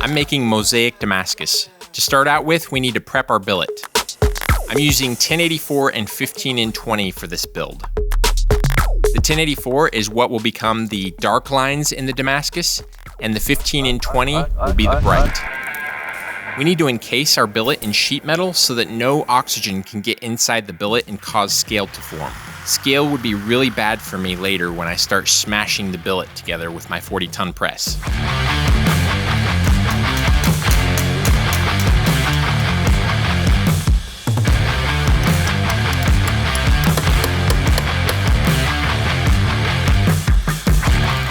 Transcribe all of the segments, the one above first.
I'm making Mosaic Damascus. To start out with, we need to prep our billet. I'm using 1084 and 15 in 20 for this build. The 1084 is what will become the dark lines in the Damascus, and the 15 in 20 will be the bright. We need to encase our billet in sheet metal so that no oxygen can get inside the billet and cause scale to form. Scale would be really bad for me later when I start smashing the billet together with my 40-ton press.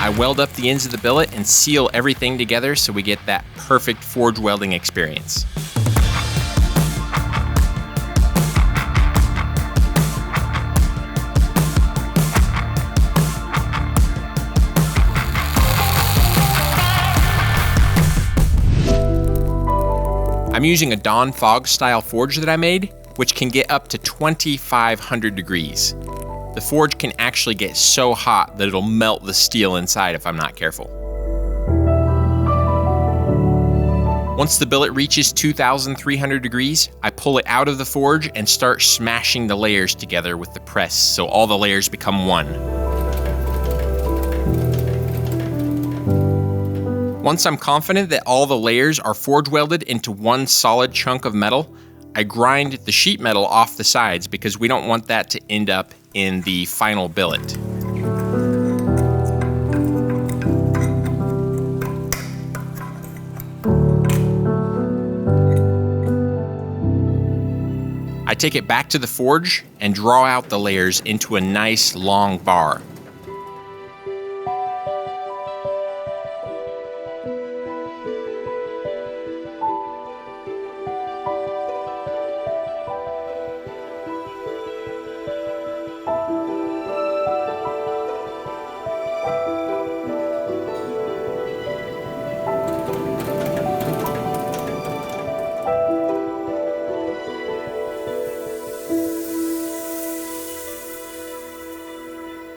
I weld up the ends of the billet and seal everything together so we get that perfect forge welding experience. I'm using a Dawn Fog style forge that I made, which can get up to 2,500 degrees. The forge can actually get so hot that it'll melt the steel inside if I'm not careful. Once the billet reaches 2,300 degrees, I pull it out of the forge and start smashing the layers together with the press so all the layers become one. Once I'm confident that all the layers are forge welded into one solid chunk of metal, I grind the sheet metal off the sides because we don't want that to end up in the final billet. I take it back to the forge and draw out the layers into a nice long bar.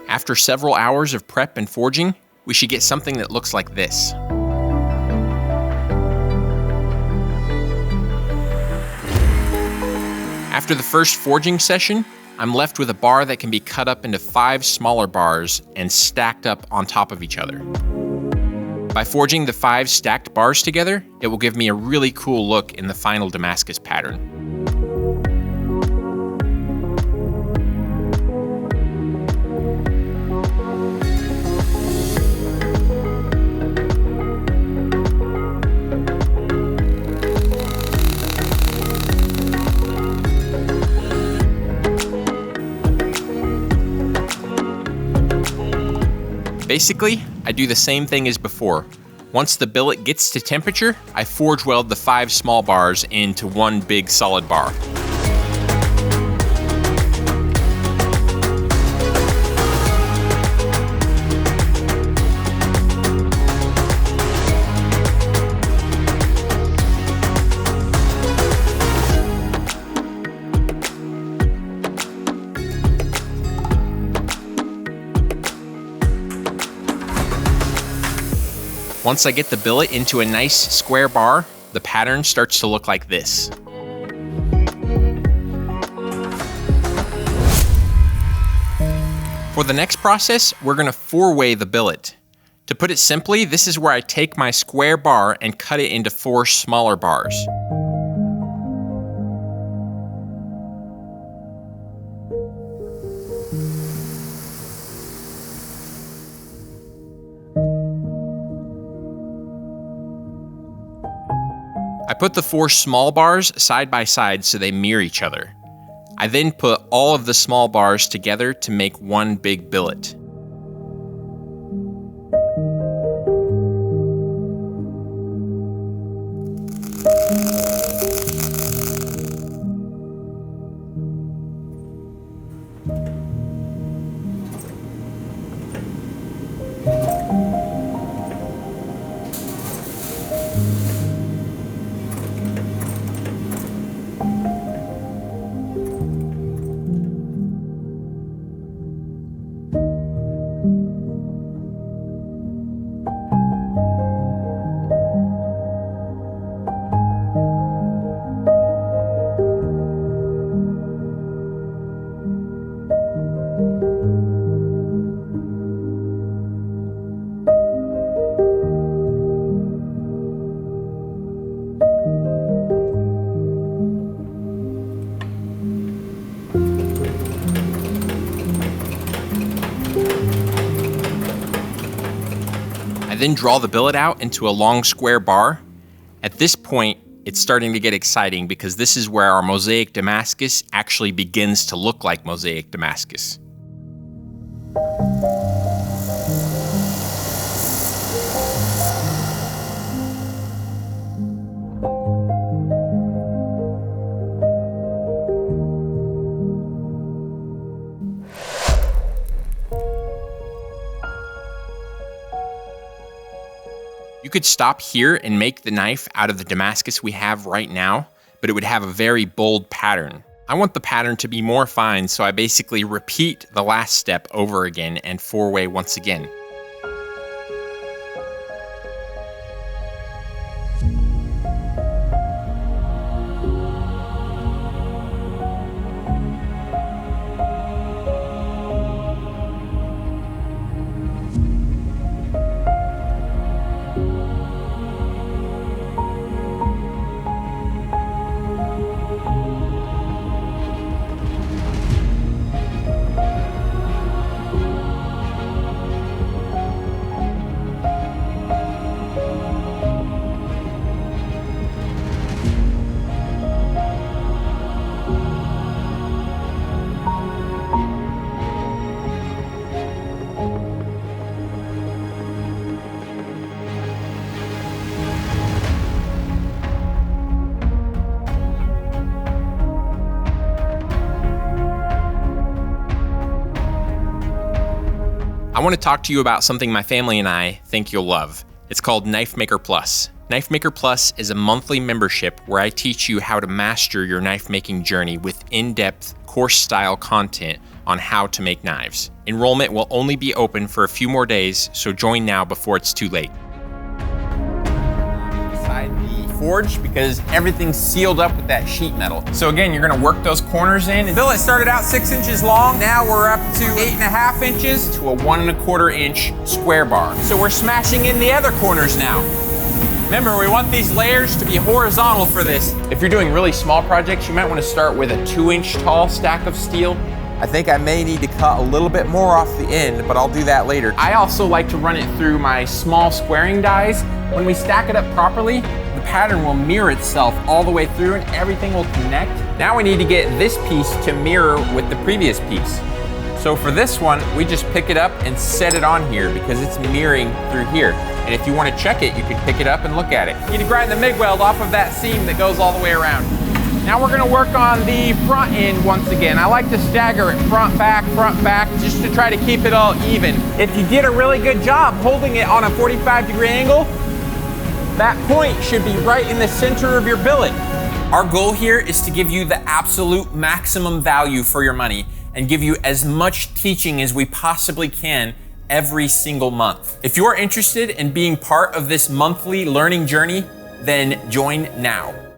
After several hours of prep and forging, we should get something that looks like this. After the first forging session, I'm left with a bar that can be cut up into 5 smaller bars and stacked up on top of each other. By forging the 5 stacked bars together, it will give me a really cool look in the final Damascus pattern. Basically, I do the same thing as before. Once the billet gets to temperature, I forge weld the 5 small bars into one big solid bar. Once I get the billet into a nice square bar, the pattern starts to look like this. For the next process, we're going to 4-way the billet. To put it simply, this is where I take my square bar and cut it into 4 smaller bars. I put the 4 small bars side by side so they mirror each other. I then put all of the small bars together to make one big billet. then draw the billet out into a long square bar. At this point, it's starting to get exciting because this is where our Mosaic Damascus actually begins to look like Mosaic Damascus. You could stop here and make the knife out of the Damascus we have right now, but it would have a very bold pattern. I want the pattern to be more fine, so I basically repeat the last step over again and four-way once again. I want to talk to you about something my family and I think you'll love. It's called Knifemaker Plus. Knifemaker Plus is a monthly membership where I teach you how to master your knife making journey with in-depth, course-style content on how to make knives. Enrollment will only be open for a few more days, so join now before it's too late. Inside the forge because everything's sealed up with that sheet metal. So again, you're gonna work those corners in. The billet started out 6 inches long. Now we're up to 8.5 inches to a 1 1/4 inch square bar. So we're smashing in the other corners now. Remember, we want these layers to be horizontal for this. If you're doing really small projects, you might want to start with a 2-inch tall stack of steel. I think I may need to cut a little bit more off the end, but I'll do that later. I also like to run it through my small squaring dies. When we stack it up properly, the pattern will mirror itself all the way through and everything will connect. Now we need to get this piece to mirror with the previous piece. So for this one, we just pick it up and set it on here because it's mirroring through here. And if you want to check it, you can pick it up and look at it. You need to grind the MIG weld off of that seam that goes all the way around. Now we're gonna work on the front end once again. I like to stagger it front, back, just to try to keep it all even. If you did a really good job holding it on a 45-degree angle, that point should be right in the center of your billet. Our goal here is to give you the absolute maximum value for your money and give you as much teaching as we possibly can every single month. If you're interested in being part of this monthly learning journey, then join now.